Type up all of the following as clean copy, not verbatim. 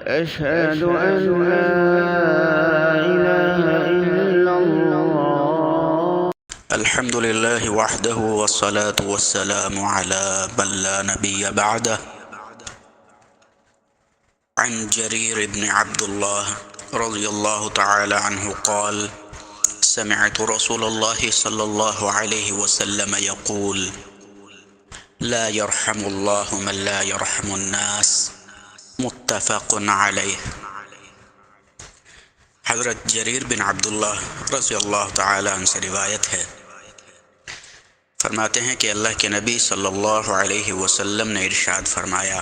أشهد أن لا إله إلا الله. الحمد لله وحده والصلاة والسلام على من لا نبي بعده. عن جرير بن عبد الله رضي الله تعالى عنه قال: سمعت رسول الله صلى الله عليه وسلم يقول: لا يرحم الله من لا يرحم الناس. متفق علیہ۔ حضرت جریر بن عبداللہ رضی اللہ تعالی عنہ سے روایت ہے، فرماتے ہیں کہ اللہ کے نبی صلی اللہ علیہ وسلم نے ارشاد فرمایا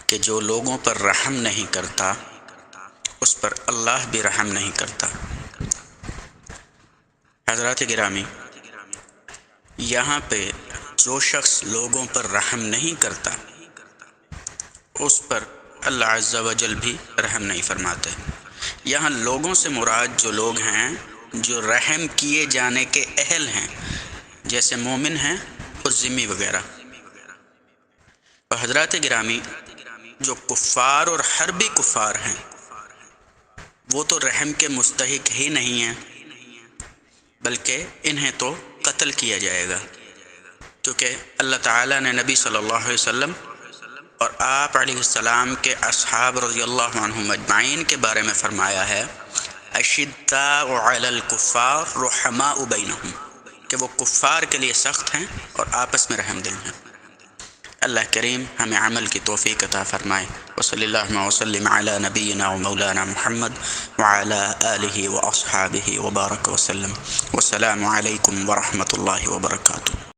کہ جو لوگوں پر رحم نہیں کرتا اس پر اللہ بھی رحم نہیں کرتا۔ حضرات گرامی، یہاں پہ جو شخص لوگوں پر رحم نہیں کرتا اس پر اللہ عز و جل بھی رحم نہیں فرماتے۔ یہاں لوگوں سے مراد جو لوگ ہیں جو رحم کیے جانے کے اہل ہیں، جیسے مومن ہیں اور ذمی وغیرہ۔ اور حضرات گرامی، جو کفار اور حربی کفار ہیں وہ تو رحم کے مستحق ہی نہیں ہیں، بلکہ انہیں تو قتل کیا جائے گا، کیونکہ اللہ تعالیٰ نے نبی صلی اللہ علیہ وسلم اور آپ علیہ السلام کے اصحاب رضی اللہ عنہم اجمعین کے بارے میں فرمایا ہے: اشداء علی الکفار رحماء بینہم، کہ وہ کفار کے لیے سخت ہیں اور آپس میں رحم دل ہیں۔ اللہ کریم ہمیں عمل کی توفیق عطا فرمائے۔ وصلی اللہ وسلم علی نبینا و مولانا محمد وعلی آلہ واصحابہ وبارک وسلم۔ والسلام علیکم ورحمۃ اللہ وبرکاتہ۔